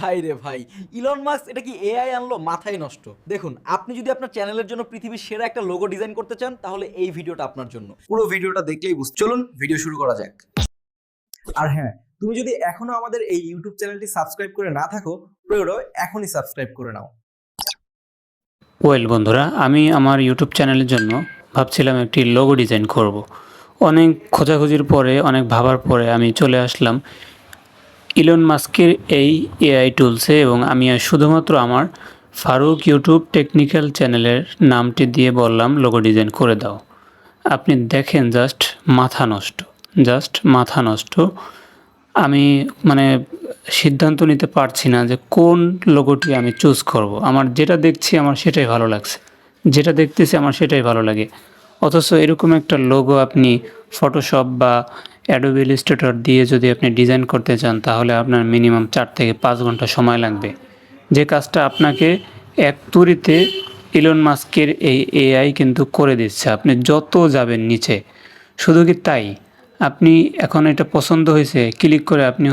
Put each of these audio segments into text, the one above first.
ভাই রে ভাই, ইলন মাস্ক এটা কি এআই আনলো? মাথায় নষ্ট। দেখুন, আপনি যদি আপনার চ্যানেলের জন্য পৃথিবীর সেরা একটা লোগো ডিজাইন করতে চান, তাহলে এই ভিডিওটা আপনার জন্য। পুরো ভিডিওটা দেখলেই বুঝতে, চলুন ভিডিও শুরু করা যাক। আর হ্যাঁ, তুমি যদি এখনো আমাদের এই ইউটিউব চ্যানেলটি সাবস্ক্রাইব করে না থাকো, প্রয়োগ এখনই সাবস্ক্রাইব করে নাও। বন্ধুরা, আমি আমার ইউটিউব চ্যানেলের জন্য ভাবছিলাম একটি লোগো ডিজাইন করব। অনেক খোঁজাখুঁজির পরে, অনেক ভাবার পরে আমি চলে আসলাম ইলন মাস্কের এই এআই টুলসে, এবং আমি শুধুমাত্র আমার ফারুক ইউটিউব টেকনিক্যাল চ্যানেলের নামটি দিয়ে বললাম লোগো ডিজাইন করে দাও। আপনি দেখেন, জাস্ট মাথা নষ্ট। আমি মানে সিদ্ধান্ত নিতে পারছি না যে কোন লোগোটি আমি চুজ করব। আমার যেটা দেখছি আমার সেটাই ভালো লাগছে, যেটা দেখতেছি আমার সেটাই ভালো লাগে। অথচ এরকম একটা লোগো আপনি ফটোশপ বা অ্যাডোবি ইলাস্ট্রেটর দিয়ে যদি আপনি ডিজাইন করতে চান, তাহলে আপনার মিনিমাম 4 থেকে 5 ঘন্টা সময় লাগবে। যে কাজটা আপনাকে এক তুড়িতে ইলন মাস্কের এই এআই কিন্তু করে দিচ্ছে, আপনি যত যাবেন নিচে। শুধু কি তাই, আপনি এখন এটা পছন্দ হয়েছে, ক্লিক করে আপনি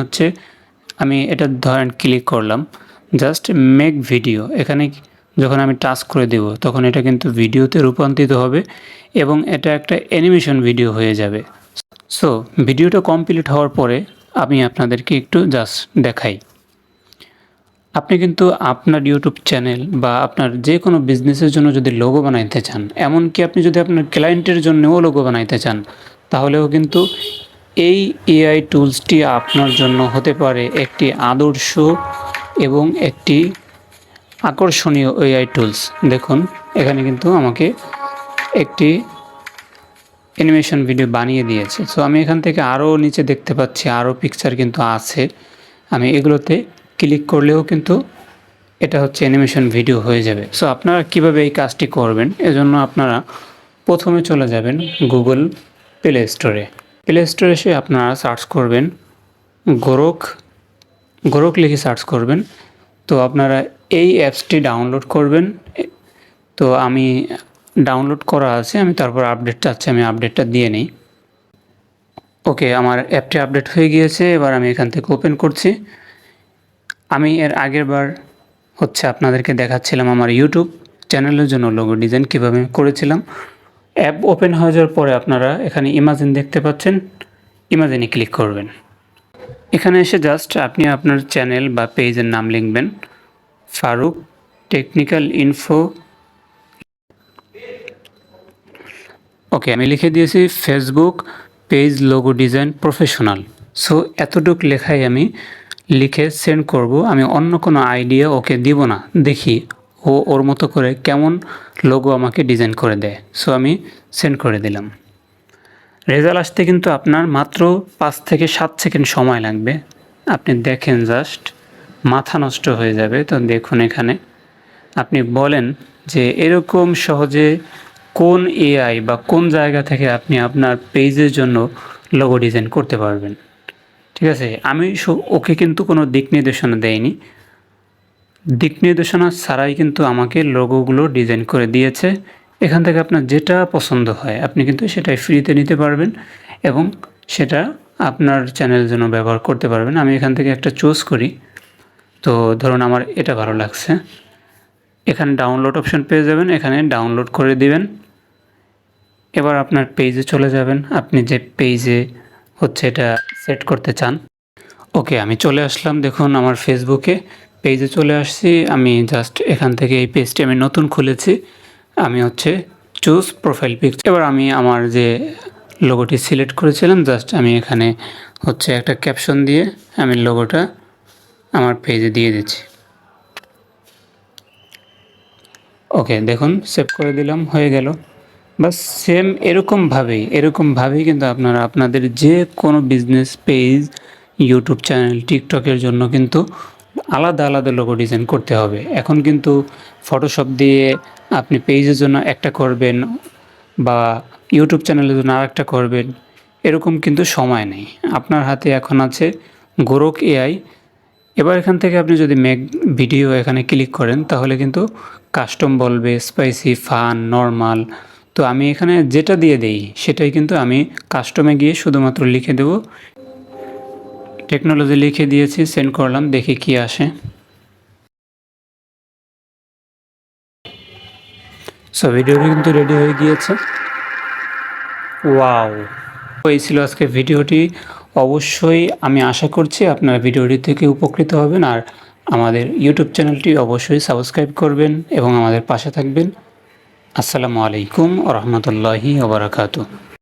আমি এটা ধরেন ক্লিক করলাম, জাস্ট মেক ভিডিও। এখানে যখন আমি টাচ করে দেব, তখন এটা কিন্তু ভিডিওতে রূপান্তরিত হবে এবং এটা একটা অ্যানিমেশন ভিডিও হয়ে যাবে। সো ভিডিওটা কমপ্লিট হওয়ার পরে আমি আপনাদেরকে একটু জাস্ট দেখাই। আপনি কিন্তু আপনার ইউটিউব চ্যানেল বা আপনার যে কোনো বিজনেসের জন্য যদি লোগো বানাইতে চান, এমনকি আপনি যদি আপনার ক্লায়েন্টের জন্যও লোগো বানাইতে চান, তাহলেও কিন্তু এই এআই টুলসটি আপনার জন্য হতে পারে একটি আদর্শ এবং একটি আকর্ষণীয় এআই টুলস। দেখুন, এখানে কিন্তু আমাকে একটি অ্যানিমেশন ভিডিও বানিয়ে দিয়েছে। সো আমি এখান থেকে আরও নিচে দেখতে পাচ্ছি আরও পিকচার কিন্তু আছে। আমি এগুলোতে ক্লিক করলেও কিন্তু এটা অ্যানিমেশন ভিডিও হয়ে যাবে। সো আপনারা কিভাবে এই কাজটি করবেন, এজন্য আপনারা প্রথমে চলে যাবেন গুগল প্লে স্টোরে। প্লে স্টোরে এসে আপনারা সার্চ করবেন গোরক লিখে সার্চ করবেন। তো আপনারা এই অ্যাপসটি ডাউনলোড করবেন। তো আমি ডাউনলোড করা আছে, আমি তারপর আপডেট চাচ্ছি, আমি আপডেটটা দিয়ে নিই। ওকে, আমার অ্যাপটি আপডেট হয়ে গিয়েছে। এবার আমি এখান থেকে ওপেন করছি। আমি এর আগের বার আপনাদেরকে দেখাচ্ছিলাম আমার ইউটিউব চ্যানেলের জন্য লোগো ডিজাইন কীভাবে করেছিলাম। অ্যাপ ওপেন হয়ে যাওয়ার পরে আপনারা এখানে ইমাজিন দেখতে পাচ্ছেন, ইমাজিনে ক্লিক করবেন। এখানে এসে জাস্ট আপনি আপনার চ্যানেল বা পেজের নাম লিখবেন, ফারুক টেকনিক্যাল ইনফো। ওকে, আমি লিখে দিয়েছি Facebook page logo design professional. So এতটুক লেখাই আমি লিখে সেন্ড করব। আমি অন্য কোনো আইডিয়া ওকে দিব না, দেখি ও ওর মতো করে কেমন লোগো আমাকে ডিজাইন করে দেয়। সো আমি সেন্ড করে দিলাম। রেজাল্ট আসতে কিন্তু আপনার মাত্র 5 থেকে 7 সেকেন্ড সময় লাগবে। আপনি দেখেন, জাস্ট মাথা নষ্ট হয়ে যাবে। তো দেখুন, এখানে আপনি বলেন যে এরকম সহজে কোন এআই বা কোন জায়গা থেকে আপনি আপনার পেজের জন্য লোগো ডিজাইন করতে পারবেন। ঠিক আছে, আমি ওকে কিন্তু কোনো দিক নির্দেশনা দেয়নি, দিক নির্দেশনা ছাড়াই কিন্তু আমাকে লোগোগুলো ডিজাইন করে দিয়েছে। এখান থেকে আপনার যেটা পছন্দ হয় আপনি কিন্তু সেটাই ফ্রিতে নিতে পারবেন এবং সেটা আপনার চ্যানেলের জন্য ব্যবহার করতে পারবেন। আমি এখান থেকে একটা চুজ করি। তো ধরুন আমার এটা ভালো লাগছে। এখানে ডাউনলোড অপশন পেয়ে যাবেন, এখানে ডাউনলোড করে দিবেন। এবার আপনার পেজে চলে যাবেন, আপনি যে পেজে এটা সেট করতে চান। ওকে, আমি চলে আসলাম। দেখুন, আমার ফেসবুকে পেজে চলে আসছি। আমি জাস্ট এখান থেকে এই পেজটি আমি নতুন খুলেছি। আমি চুজ প্রোফাইল পিকচার। এবার আমি আমার যে লোগোটি সিলেক্ট করেছিলাম, জাস্ট আমি এখানে একটা ক্যাপশন দিয়ে আমি লোগোটা আমার পেজে দিয়ে দিচ্ছি। ওকে, দেখুন সেভ করে দিলাম, হয়ে গেল। বাস সেম এরকমভাবেই কিন্তু আপনারা আপনাদের যে কোনো বিজনেস পেজ, ইউটিউব চ্যানেল, টিকটকের জন্য কিন্তু আলাদা আলাদা লোগো ডিজাইন করতে হবে। এখন কিন্তু ফটোশপ দিয়ে আপনি পেজের জন্য একটা করবেন বা ইউটিউব চ্যানেলের জন্য আরেকটা করবেন, এরকম কিন্তু সময় নেই। আপনার হাতে এখন আছে গোরক এআই। এবার এখান থেকে আপনি যদি মেক ভিডিও এখানে ক্লিক করেন, তাহলে কিন্তু কাস্টম বলবে, স্পাইসি, ফান, নর্মাল। তো আমি এখানে যেটা দিয়ে দেই সেটাই কিন্তু আমি কাস্টমে গিয়ে শুধুমাত্র লিখে দেব। টেকনোলজি লিখে দিয়েছি, সেন্ড করলাম, দেখি কি আসে। সো ভিডিওটি কিন্তু রেডি হয়ে গিয়েছে। ওয়াও, এই ছিল আজকে ভিডিওটি। অবশ্যই আমি আশা করছি আপনারা ভিডিওটি থেকে উপকৃত হবেন, আর আমাদের ইউটিউব চ্যানেলটি অবশ্যই সাবস্ক্রাইব করবেন এবং আমাদের পাশে থাকবেন। আসসালামু আলাইকুম ওয়া রাহমাতুল্লাহি ওয়া বারাকাতুহু।